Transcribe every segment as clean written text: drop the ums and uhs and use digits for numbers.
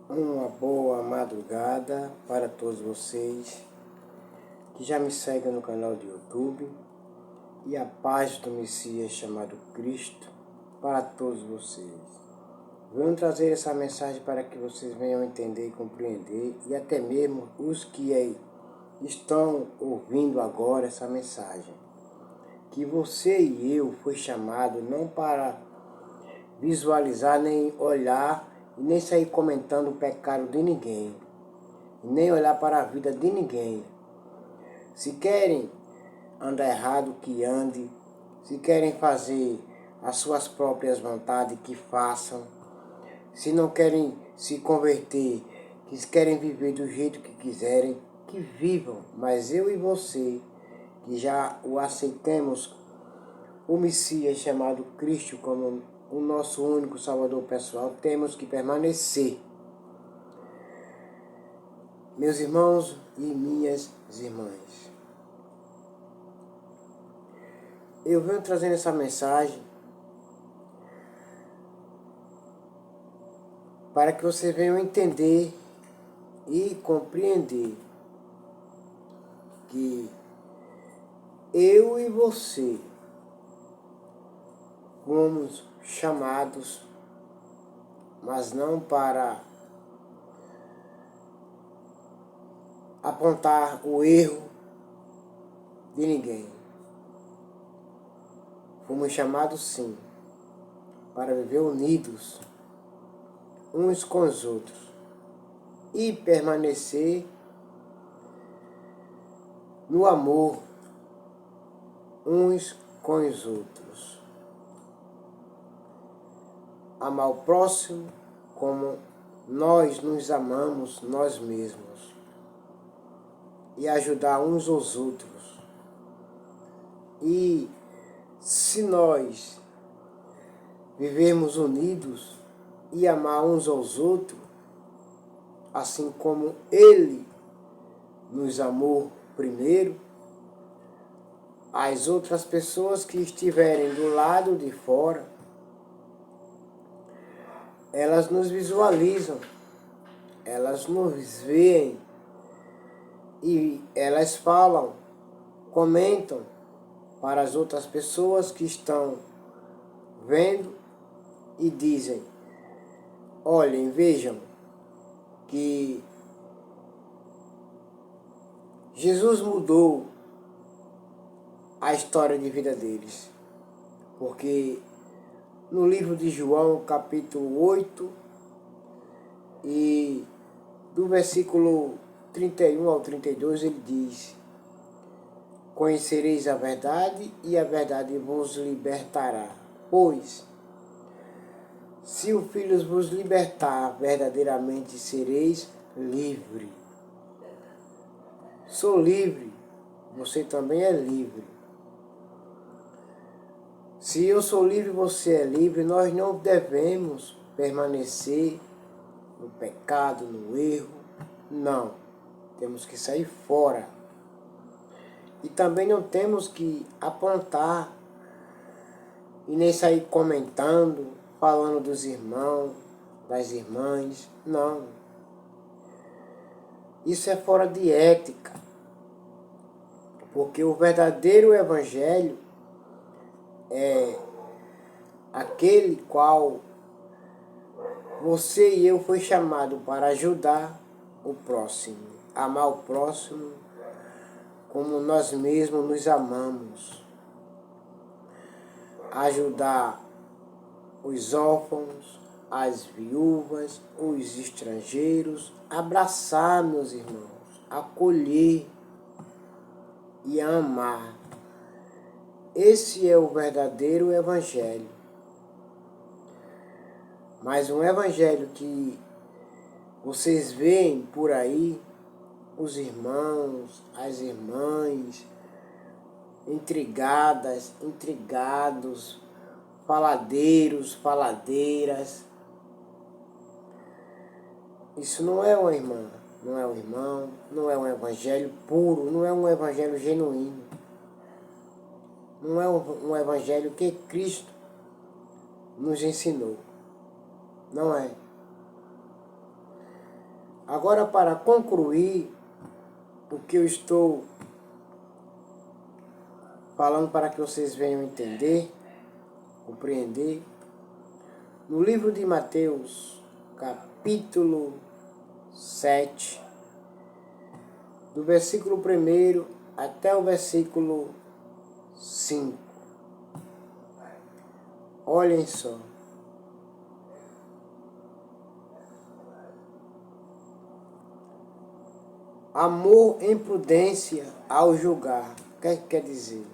Uma boa madrugada para todos vocês que já me seguem no canal do YouTube, e a paz do Messias chamado Cristo para todos vocês. Venho trazer essa mensagem para que vocês venham entender e compreender, e até mesmo os que estão ouvindo agora essa mensagem, que você e eu foi chamado não para visualizar, nem olhar e nem sair comentando o pecado de ninguém, e nem olhar para a vida de ninguém. Se querem andar errado, que ande. Se querem fazer as suas próprias vontades, que façam. Se não querem se converter, que querem viver do jeito que quiserem, que vivam. Mas eu e você, que já o aceitemos, o Messias chamado Cristo como o nosso único Salvador pessoal, temos que permanecer. Meus irmãos e minhas irmãs, eu venho trazendo essa mensagem para que vocês venham entender e compreender que eu e você fomos chamados, mas não para apontar o erro de ninguém. Fomos chamados sim para viver unidos uns com os outros e permanecer no amor uns com os outros. Amar o próximo como nós nos amamos nós mesmos. E ajudar uns aos outros. E se nós vivermos unidos e amar uns aos outros, assim como Ele nos amou primeiro, as outras pessoas que estiverem do lado de fora, elas nos visualizam, elas nos veem e elas falam, comentam para as outras pessoas que estão vendo e dizem: olhem, vejam que Jesus mudou a história de vida deles. Porque no livro de João, capítulo 8, e do versículo 31 ao 32, ele diz: conhecereis a verdade e a verdade vos libertará. Pois, se o Filho vos libertar, verdadeiramente sereis livre. Sou livre, você também é livre. Se eu sou livre, você é livre, nós não devemos permanecer no pecado, no erro. Não, temos que sair fora. E também não temos que apontar e nem sair comentando, falando dos irmãos, das irmãs. Não. Isso é fora de ética. Porque o verdadeiro evangelho é aquele qual você e eu foi chamado para ajudar o próximo, amar o próximo como nós mesmos nos amamos, ajudar os órfãos, as viúvas, os estrangeiros, abraçar, meus irmãos, acolher e amar. Esse é o verdadeiro evangelho. Mas um evangelho que vocês veem por aí, os irmãos, as irmãs, intrigadas, intrigados, faladeiros, faladeiras. Isso não é uma irmã, não é um irmão, não é um evangelho puro, não é um evangelho genuíno. Não é um evangelho que Cristo nos ensinou. Não é. Agora, para concluir o que eu estou falando para que vocês venham entender, compreender, no livro de Mateus, capítulo 7, do versículo 1 até o versículo 5. Olhem só. Amor em prudência ao julgar. O que é que quer dizer?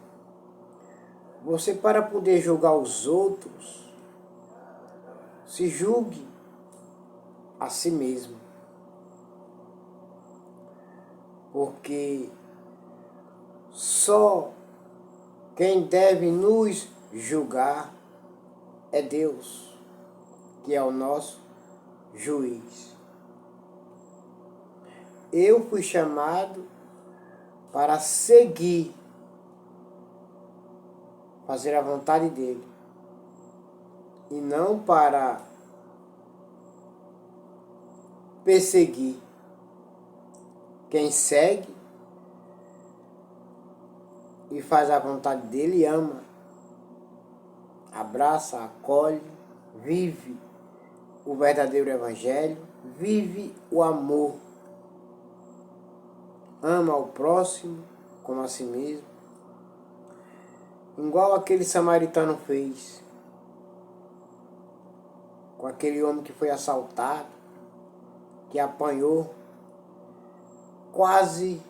Você, para poder julgar os outros, se julgue a si mesmo. Porque só quem deve nos julgar é Deus, que é o nosso juiz. Eu fui chamado para seguir, fazer a vontade dele, e não para perseguir. Quem segue e faz a vontade dele ama, abraça, acolhe, vive o verdadeiro evangelho, vive o amor, ama ao próximo como a si mesmo, igual aquele samaritano fez com aquele homem que foi assaltado, que apanhou, quase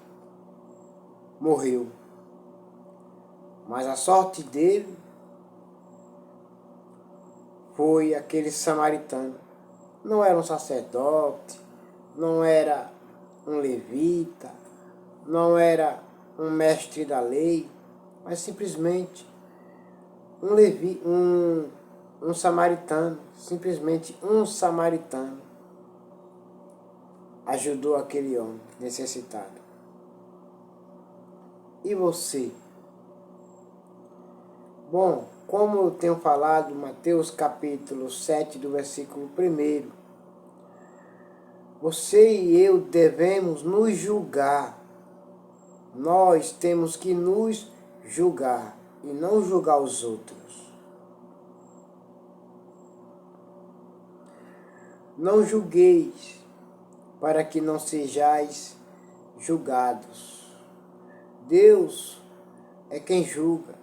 morreu. Mas a sorte dele foi aquele samaritano. Não era um sacerdote, não era um levita, não era um mestre da lei, mas simplesmente um samaritano, simplesmente um samaritano ajudou aquele homem necessitado. E você? Bom, como eu tenho falado, Mateus capítulo 7, do versículo 1, você e eu devemos nos julgar. Nós temos que nos julgar e não julgar os outros. Não julgueis, para que não sejais julgados. Deus é quem julga.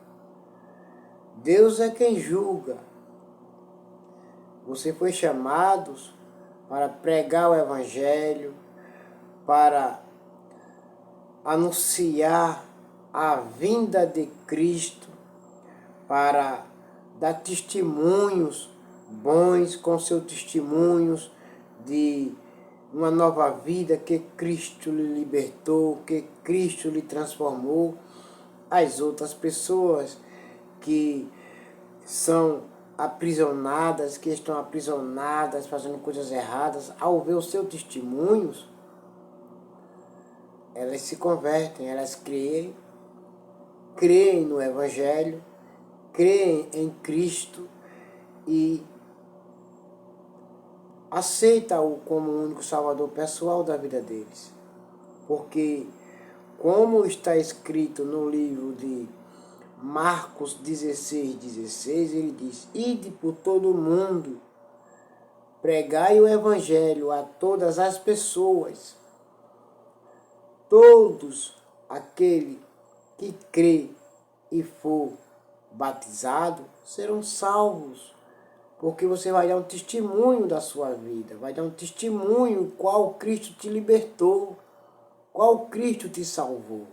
Deus é quem julga. Você foi chamado para pregar o Evangelho, para anunciar a vinda de Cristo, para dar testemunhos bons com seus testemunhos de uma nova vida que Cristo lhe libertou, que Cristo lhe transformou. As outras pessoas que são aprisionadas, que estão aprisionadas, fazendo coisas erradas, ao ver os seus testemunhos, elas se convertem, elas creem no Evangelho, creem em Cristo e aceitam-o como o único Salvador pessoal da vida deles. Porque, como está escrito no livro de Marcos 16:16, ele diz: ide por todo o mundo, pregai o Evangelho a todas as pessoas. Todos aquele que crê e for batizado serão salvos, porque você vai dar um testemunho da sua vida, vai dar um testemunho qual Cristo te libertou, qual Cristo te salvou.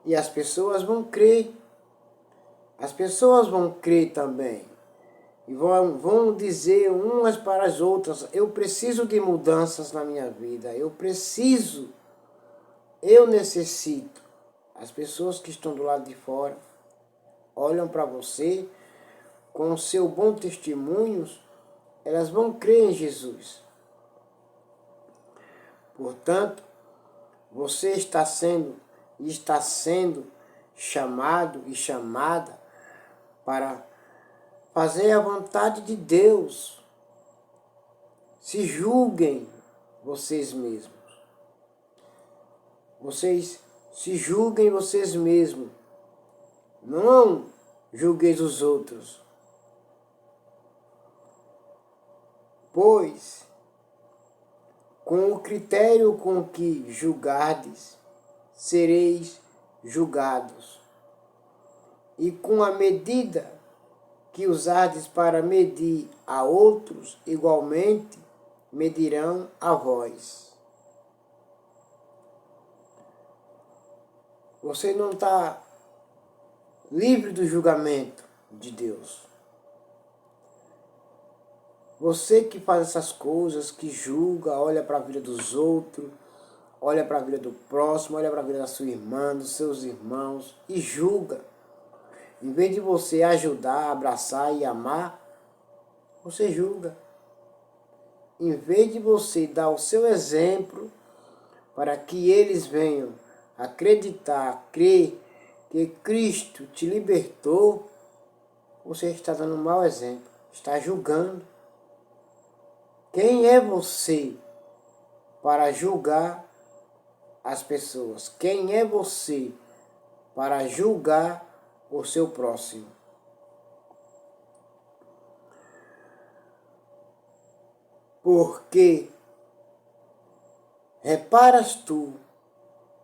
E as pessoas vão crer, as pessoas vão crer também, e vão dizer umas para as outras: eu preciso de mudanças na minha vida, eu necessito. As pessoas que estão do lado de fora olham para você, com o seu bom testemunho, elas vão crer em Jesus. Portanto, você está sendo chamado e chamada para fazer a vontade de Deus. se julguem vocês mesmos. Vocês se julguem vocês mesmos. Não julgueis os outros. Pois, com o critério com que julgardes, sereis julgados. E com a medida que usardes para medir a outros, igualmente medirão a vós. Você não está livre do julgamento de Deus. Você que faz essas coisas, que julga, olha para a vida dos outros, olha para a vida do próximo, olha para a vida da sua irmã, dos seus irmãos e julga. Em vez de você ajudar, abraçar e amar, você julga. Em vez de você dar o seu exemplo para que eles venham acreditar, crer que Cristo te libertou, você está dando um mau exemplo, está julgando. Quem é você para julgar as pessoas? Quem é você para julgar o seu próximo? Porque reparas tu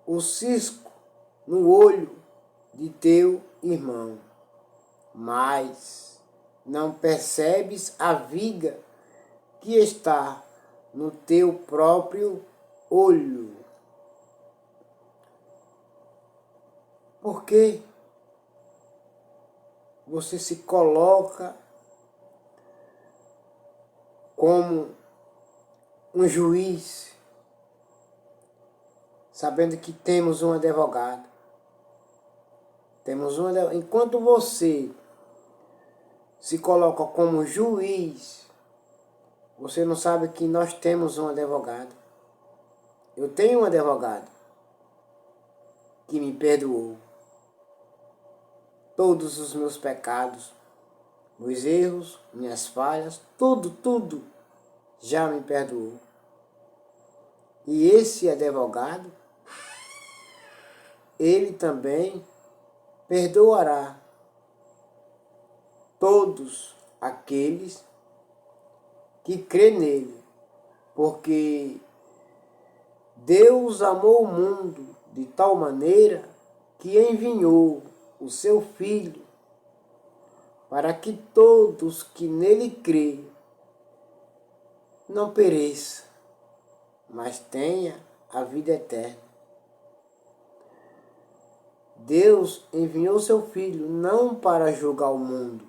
o cisco no olho de teu irmão, mas não percebes a viga que está no teu próprio olho. Por que você se coloca como um juiz, sabendo que temos um advogado? Enquanto você se coloca como juiz, você não sabe que nós temos um advogado. Eu tenho um advogado que me perdoou todos os meus pecados, meus erros, minhas falhas, tudo já me perdoou. E esse advogado, ele também perdoará todos aqueles que crê nele, porque Deus amou o mundo de tal maneira que enviou o seu Filho para que todos que nele crêem não pereçam, mas tenha a vida eterna. Deus enviou seu Filho não para julgar o mundo,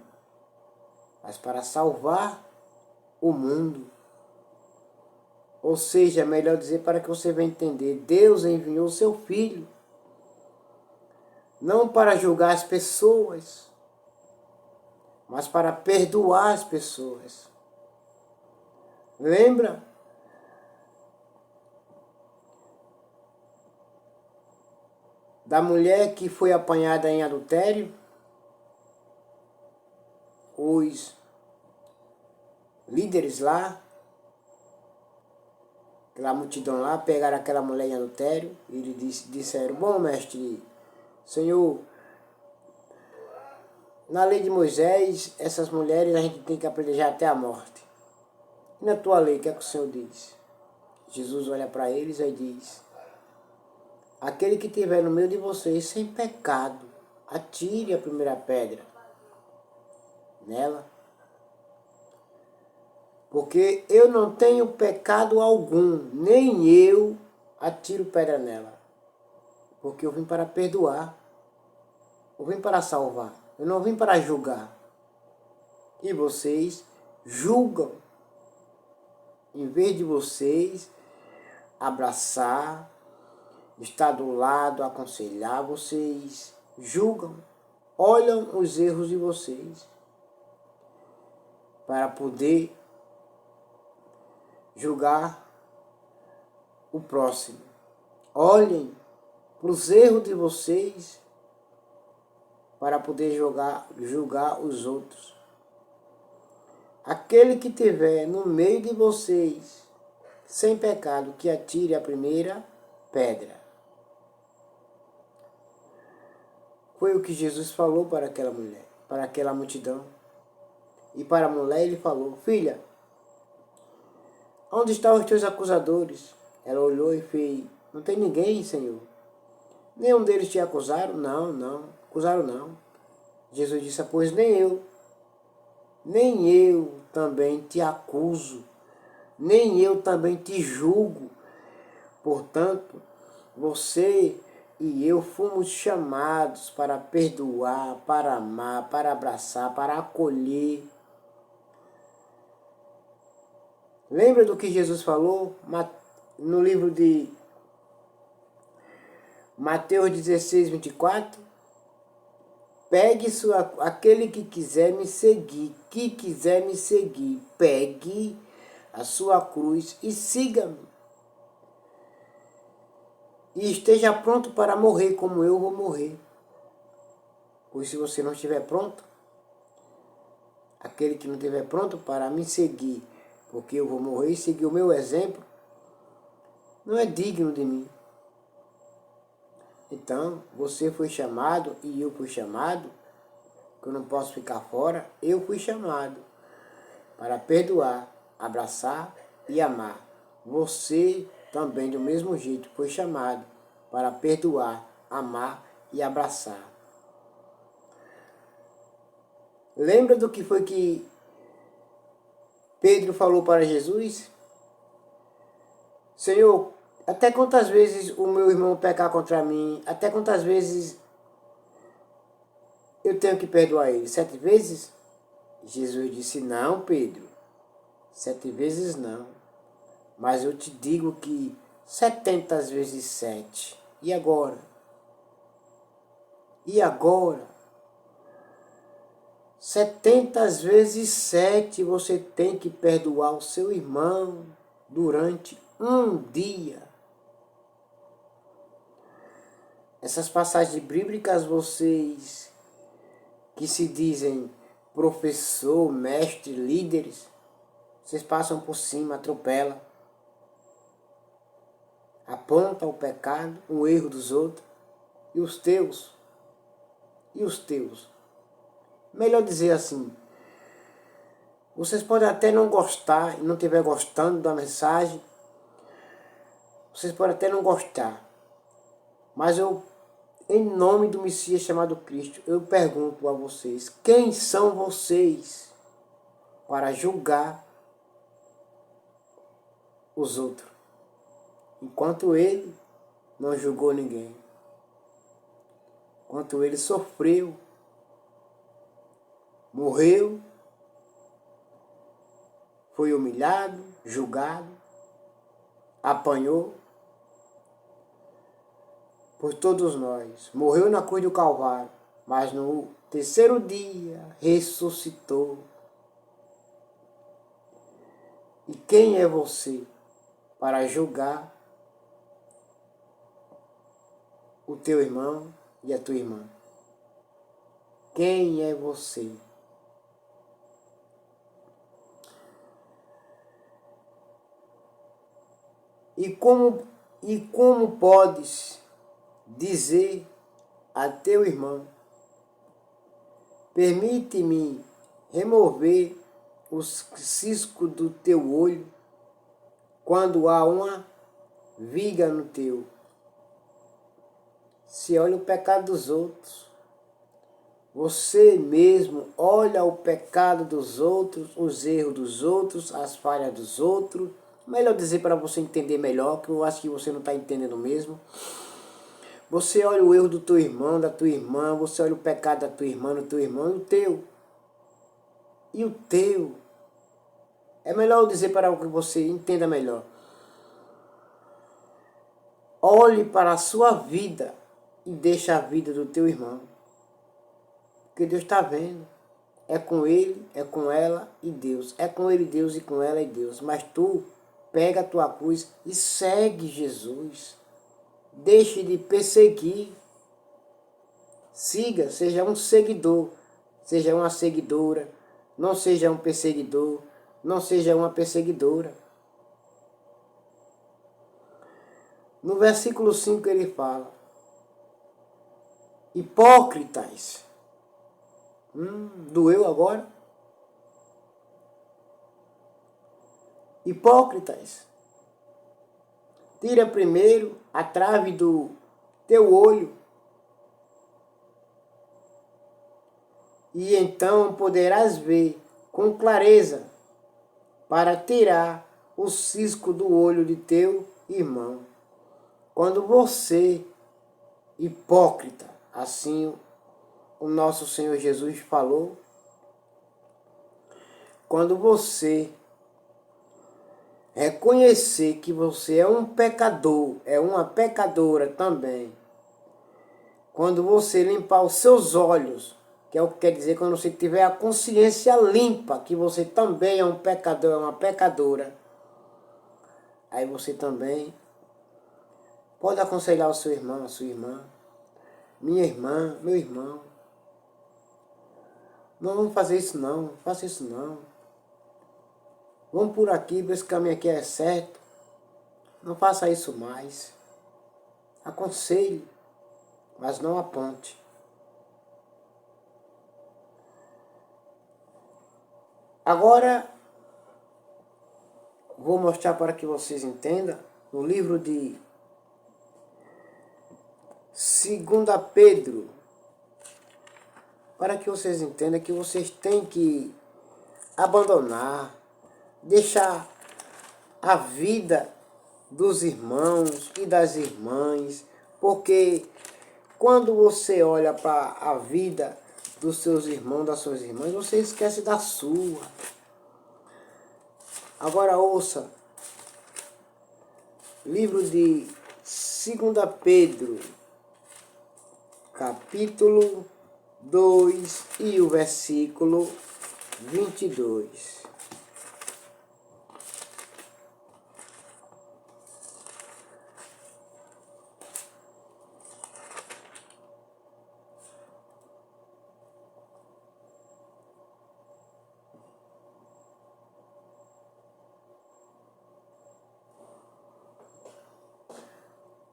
mas para salvar o mundo. Ou seja, melhor dizer, para que você venha entender, Deus enviou seu Filho não para julgar as pessoas, mas para perdoar as pessoas. Lembra? Da mulher que foi apanhada em adultério? Os líderes lá, aquela multidão lá, pegaram aquela mulher em adultério e disseram: bom, mestre, Senhor, na lei de Moisés, essas mulheres a gente tem que apedrejar até a morte. E na tua lei, o que é que o Senhor diz? Jesus olha para eles e diz: aquele que estiver no meio de vocês sem pecado, atire a primeira pedra nela. Porque eu não tenho pecado algum, nem eu atiro pedra nela. Porque eu vim para perdoar, eu vim para salvar, eu não vim para julgar. E vocês julgam, em vez de vocês abraçar, estar do lado, aconselhar, vocês julgam, olham os erros de vocês para poder julgar o próximo. Olhem para os erros de vocês para poder julgar os outros. Aquele que tiver no meio de vocês sem pecado, que atire a primeira pedra. Foi o que Jesus falou para aquela mulher, para aquela multidão. E para a mulher ele falou: filha, onde estão os teus acusadores? Ela olhou e fez: não tem ninguém, Senhor. Nenhum deles te acusaram? Não, acusaram não. Jesus disse: pois nem eu também te acuso, nem eu também te julgo. Portanto, você e eu fomos chamados para perdoar, para amar, para abraçar, para acolher. Lembra do que Jesus falou no livro de Mateus 16, 24? Pegue aquele que quiser me seguir, pegue a sua cruz e siga-me. E esteja pronto para morrer como eu vou morrer. Pois se você não estiver pronto, aquele que não estiver pronto para me seguir, porque eu vou morrer e seguir o meu exemplo, não é digno de mim. Então, você foi chamado e eu fui chamado, que eu não posso ficar fora, eu fui chamado para perdoar, abraçar e amar. Você também, do mesmo jeito, foi chamado para perdoar, amar e abraçar. Lembra do que foi que Pedro falou para Jesus? Senhor, até quantas vezes o meu irmão pecar contra mim? Até quantas vezes eu tenho que perdoar ele? 7 vezes? Jesus disse: não, Pedro, 7 vezes não. Mas eu te digo que 70 vezes 7. E agora? E agora? 70 vezes 7 você tem que perdoar o seu irmão durante um dia. Essas passagens bíblicas, vocês que se dizem professor, mestre, líderes, vocês passam por cima, atropelam, apontam o pecado, o erro dos outros, e os teus, melhor dizer assim, vocês podem até não gostar e não estiver gostando da mensagem, vocês podem até não gostar, mas eu, em nome do Messias chamado Cristo, eu pergunto a vocês, quem são vocês para julgar os outros, enquanto ele não julgou ninguém, enquanto ele sofreu, morreu, foi humilhado, julgado, apanhou por todos nós, morreu na cruz do Calvário, mas no terceiro dia ressuscitou. E quem é você para julgar o teu irmão e a tua irmã? Quem é você? E como podes dizer a teu irmão: permite-me remover os ciscos do teu olho, quando há uma viga no teu? Se olha o pecado dos outros, você mesmo olha o pecado dos outros, os erros dos outros, as falhas dos outros. Melhor dizer para você entender melhor, que eu acho que você não está entendendo mesmo. Você olha o erro do teu irmão, da tua irmã, você olha o pecado da tua irmã, do teu irmão e o teu. E o teu. É melhor eu dizer para que você entenda melhor. Olhe para a sua vida e deixe a vida do teu irmão. Porque Deus está vendo. É com ele, é com ela e Deus. É com ele Deus e com ela e Deus. Mas tu pega a tua cruz e segue Jesus. Deixe de perseguir. Siga, seja um seguidor, seja uma seguidora Não seja um perseguidor, não seja uma perseguidora. No versículo 5 ele fala: hipócritas. Doeu agora? Hipócritas. Tira primeiro a trave do teu olho, e então poderás ver com clareza para tirar o cisco do olho de teu irmão. Quando você, hipócrita, assim o nosso Senhor Jesus falou, quando você reconhecer que você é um pecador, é uma pecadora também, quando você limpar os seus olhos, que é o que quer dizer quando você tiver a consciência limpa, que você também é um pecador, é uma pecadora, aí você também pode aconselhar o seu irmão, a sua irmã, minha irmã, meu irmão. Não vamos fazer isso não, faça isso não. Vamos por aqui, esse caminho aqui é certo. Não faça isso mais. Aconselhe, mas não aponte. Agora, vou mostrar para que vocês entendam, no livro de 2 Pedro, para que vocês entendam que vocês têm que abandonar, deixar a vida dos irmãos e das irmãs, porque quando você olha para a vida dos seus irmãos, das suas irmãs, você esquece da sua. Agora ouça, livro de 2 Pedro, capítulo 2 e o versículo 22.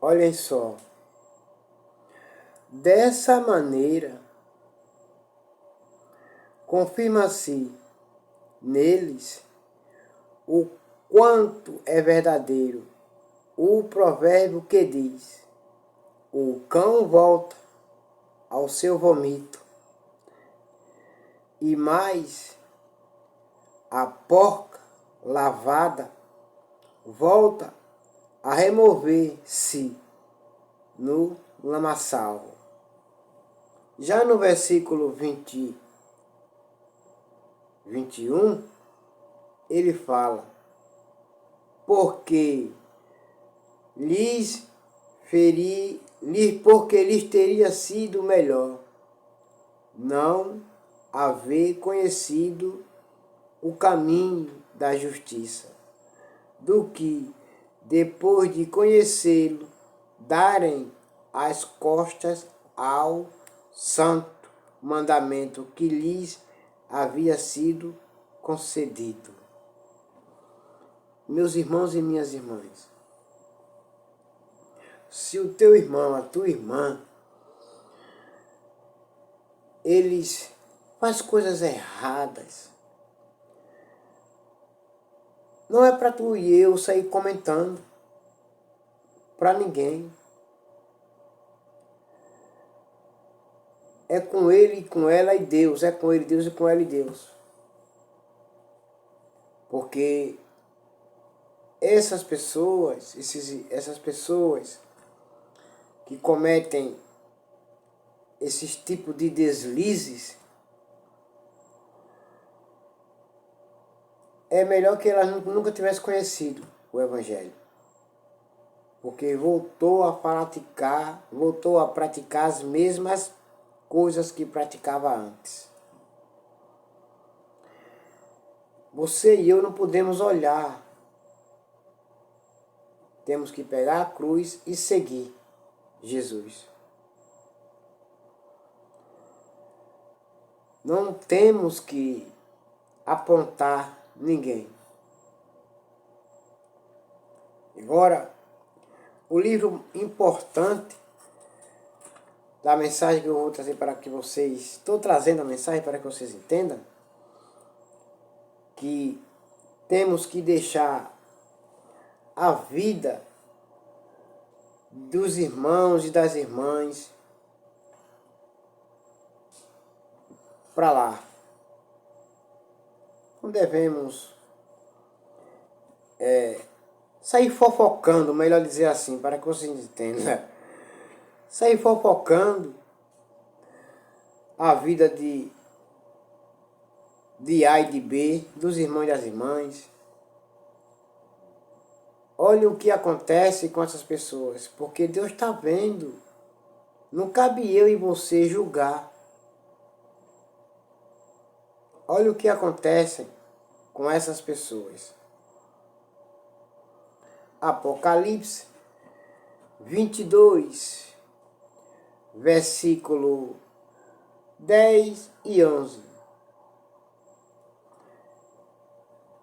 Olhem só, dessa maneira, confirma-se neles o quanto é verdadeiro o provérbio que diz: o cão volta ao seu vomito, e mais a porca lavada volta a remover-se no lamaçal. Já no versículo 21, ele fala: porque porque lhes teria sido melhor não haver conhecido o caminho da justiça, do que, depois de conhecê-lo, darem as costas ao santo mandamento que lhes havia sido concedido. Meus irmãos e minhas irmãs, se o teu irmão, a tua irmã, eles fazem coisas erradas, não é para tu e eu sair comentando para ninguém. É com ele e com ela e Deus, é com ele Deus e com ela e Deus. Porque essas pessoas que cometem esses tipos de deslizes, é melhor que elas nunca tivessem conhecido o Evangelho. Porque voltou a praticar as mesmas coisas que praticava antes. Você e eu não podemos olhar. Temos que pegar a cruz e seguir Jesus. Não temos que apontar ninguém. Agora, o livro importante da mensagem que eu vou trazer para que vocês... Estou trazendo a mensagem para que vocês entendam que temos que deixar a vida dos irmãos e das irmãs para lá. Não devemos sair fofocando, melhor dizer assim, para que vocês entendam. Sair fofocando a vida de A e de B, dos irmãos e das irmãs. Olha o que acontece com essas pessoas, porque Deus está vendo. Não cabe eu e você julgar. Olha o que acontece com essas pessoas. Apocalipse 22, versículo 10 e 11.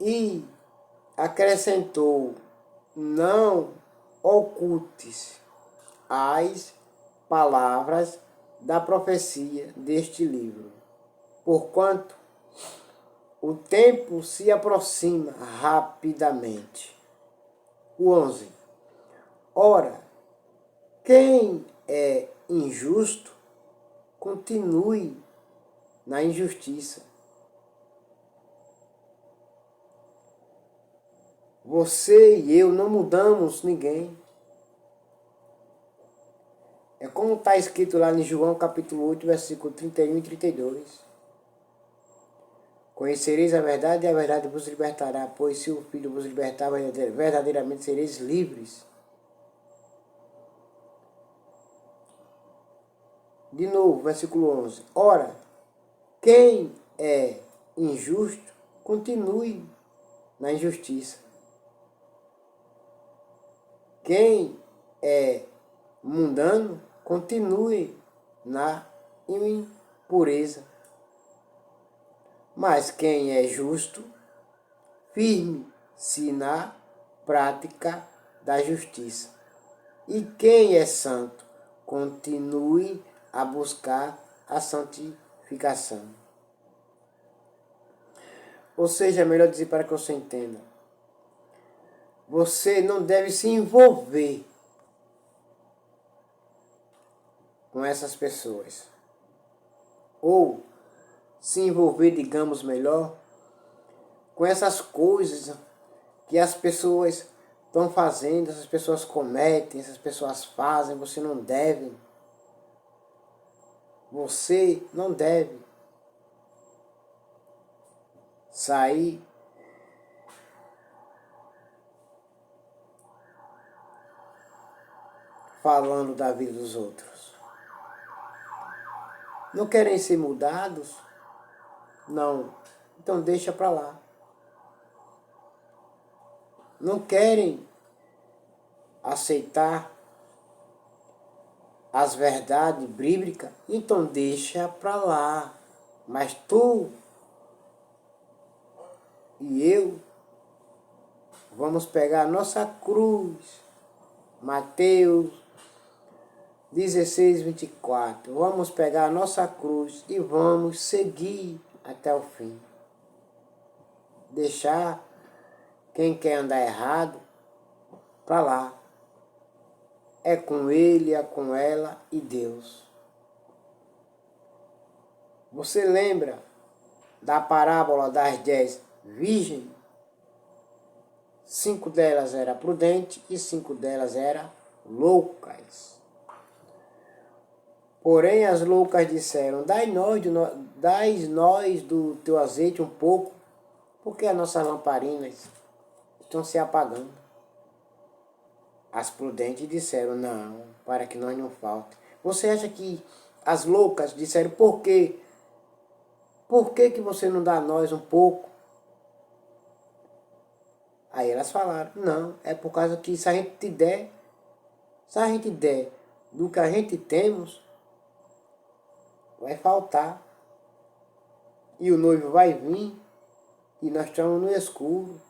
E acrescentou: não ocultes as palavras da profecia deste livro, porquanto o tempo se aproxima rapidamente. O 11. Ora, quem é injusto, continue na injustiça. Você e eu não mudamos ninguém. É como está escrito lá em João capítulo 8, versículo 31 e 32. Conhecereis a verdade e a verdade vos libertará, pois se o Filho vos libertar, verdadeiramente sereis livres. De novo, versículo 11. Ora, quem é injusto, continue na injustiça. Quem é mundano, continue na impureza. Mas quem é justo, firme-se na prática da justiça. E quem é santo, continue a buscar a santificação. Ou seja, é melhor dizer para que você entenda. Você não deve se envolver com essas pessoas. Ou se envolver, digamos melhor, com essas coisas que as pessoas estão fazendo, essas pessoas cometem, essas pessoas fazem, você não deve. Você não deve sair falando da vida dos outros. Não querem ser mudados? Não. Então deixa para lá. Não querem aceitar as verdades bíblicas? Então deixa para lá. Mas tu e eu vamos pegar a nossa cruz. Mateus 16, 24. Vamos pegar a nossa cruz e vamos seguir até o fim. Deixar quem quer andar errado para lá. É com ele, é com ela e Deus. Você lembra da parábola das 10 virgens? 5 delas eram prudentes e 5 delas eram loucas. Porém as loucas disseram: dai-nós do teu azeite um pouco, porque as nossas lamparinas estão se apagando. As prudentes disseram: não, para que nós não falte. Você acha que as loucas disseram: por quê? Por que que você não dá a nós um pouco? Aí elas falaram: não, é por causa que se a gente der do que a gente temos, vai faltar. E o noivo vai vir e nós estamos no escuro.